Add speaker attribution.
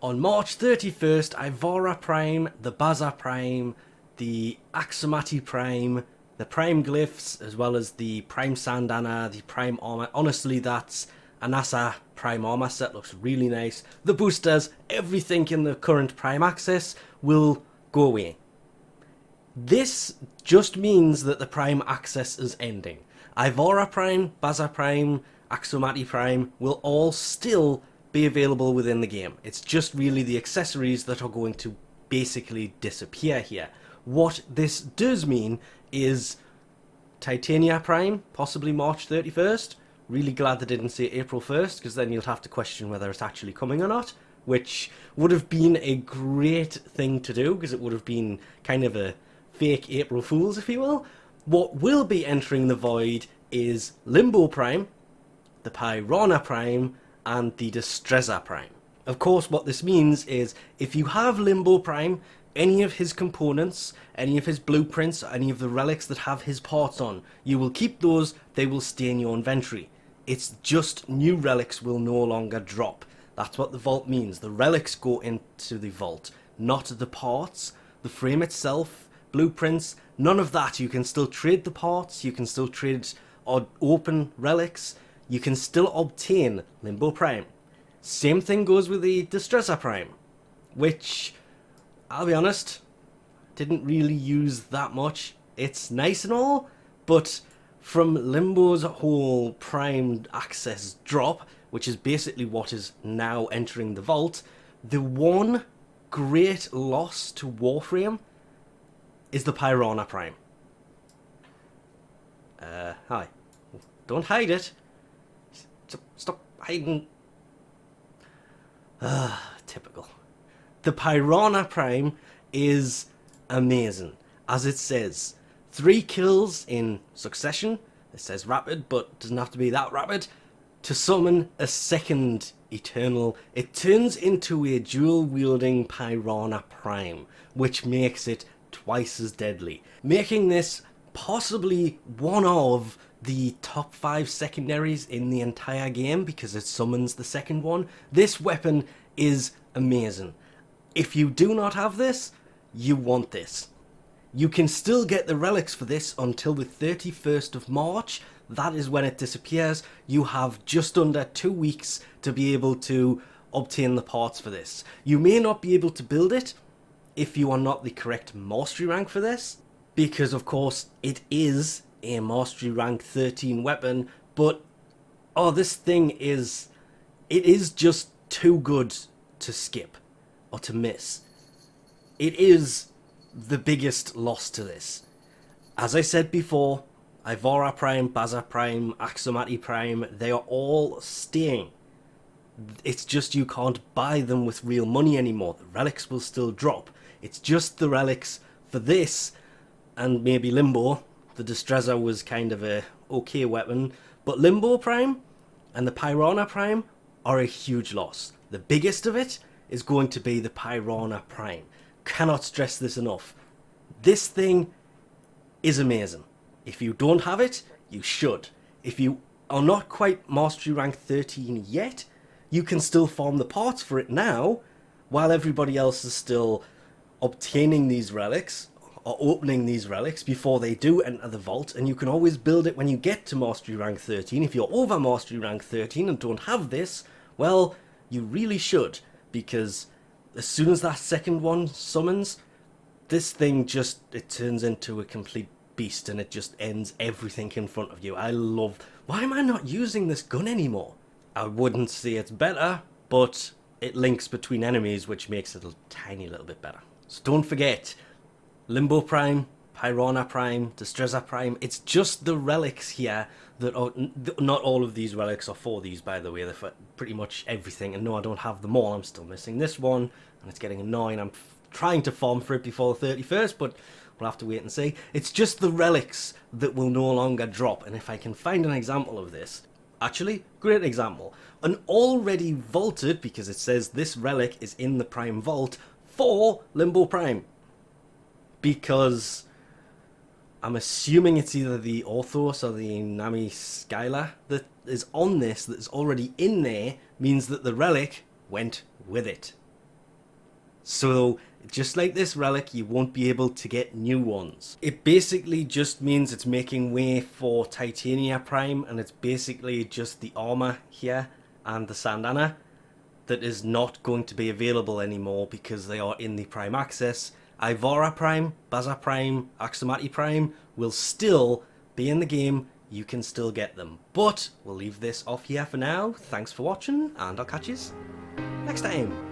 Speaker 1: On March 31st, Ivara Prime, the Baza Prime, the Axomati Prime, the Prime Glyphs, as well as the Prime Sandana, the Prime Armor. Honestly, that's Anasa Prime Armor set, looks really nice. The boosters, everything in the current Prime Access will go away. This just means that the Prime Access is ending. Ivara Prime, Baza Prime, Axomati Prime will all still be available within the game. It's just really the accessories that are going to basically disappear here. What this does mean is Titania Prime, possibly March 31st. Really glad they didn't say April 1st, because then you'll have to question whether it's actually coming or not, which would have been a great thing to do, because it would have been kind of a fake April Fool's, if you will. What will be entering the void is Limbo Prime, the Pyrana Prime, and the Destreza Prime. Of course, what this means is if you have Limbo Prime, any of his components, any of his blueprints, any of the relics that have his parts on, you will keep those, they will stay in your inventory. It's just new relics will no longer drop. That's what the vault means. The relics go into the vault, not the parts, the frame itself, blueprints, none of that. You can still trade the parts, you can still trade or open relics, you can still obtain Limbo Prime. Same thing goes with the Destreza Prime, which, I'll be honest, didn't really use that much. It's nice and all, but from Limbo's whole Prime Access drop, which is basically what is now entering the vault, the one great loss to Warframe is the Pyrana Prime. Hi. Don't hide it. Stop hiding. Typical. The Pyrana Prime is amazing. As it says, 3 kills in succession. It says rapid, but doesn't have to be that rapid. To summon a second Eternal, it turns into a dual-wielding Pyrana Prime, which makes it twice as deadly, making this possibly one of the top 5 secondaries in the entire game because it summons the second one. This weapon is amazing. If you do not have this, you want this. You can still get the relics for this until the 31st of March. That is when it disappears. You have just under 2 weeks to be able to obtain the parts for this. You may not be able to build it if you are not the correct mastery rank for this, because of course it is a mastery rank 13 weapon, but this thing is, it is just too good to skip or to miss. It is the biggest loss to this. As I said before, Ivara Prime, Baza Prime, Axomati Prime, they are all staying. It's just you can't buy them with real money anymore. The relics will still drop. It's just the relics for this and maybe Limbo. The Destreza was kind of a okay weapon, but Limbo Prime and the Pyrana Prime are a huge loss. The biggest of it is going to be the Pyrana Prime. Cannot stress this enough. This thing is amazing. If you don't have it, you should. If you are not quite Mastery Rank 13 yet, you can still farm the parts for it now, while everybody else is still obtaining these relics, or opening these relics before they do enter the vault, and you can always build it when you get to Mastery Rank 13. If you're over Mastery Rank 13 and don't have this, well, you really should, because as soon as that second one summons, this thing just, it turns into a complete beast and it just ends everything in front of you. I love... Why am I not using this gun anymore? I wouldn't say it's better, but it links between enemies, which makes it a tiny little bit better. So don't forget, Limbo Prime, Pyrana Prime, Destreza Prime, it's just the relics here that are... Not all of these relics are for these, by the way. They're for pretty much everything. And no, I don't have them all. I'm still missing this one, and it's getting annoying. I'm trying to farm for it before the 31st, but we'll have to wait and see. It's just the relics that will no longer drop, and if I can find an example of this... Actually, great example. An already vaulted, because it says this relic is in the Prime Vault, for Limbo Prime. Because I'm assuming it's either the Orthos or the Nami Skyla that is on this, that is already in there, means that the relic went with it. So just like this relic, you won't be able to get new ones. It basically just means it's making way for Titania Prime, and it's basically just the armor here and the Sandana that is not going to be available anymore because they are in the Prime Access. Ivara Prime, Baza Prime, Axomati Prime will still be in the game. You can still get them. But we'll leave this off here for now. Thanks for watching, and I'll catch you next time.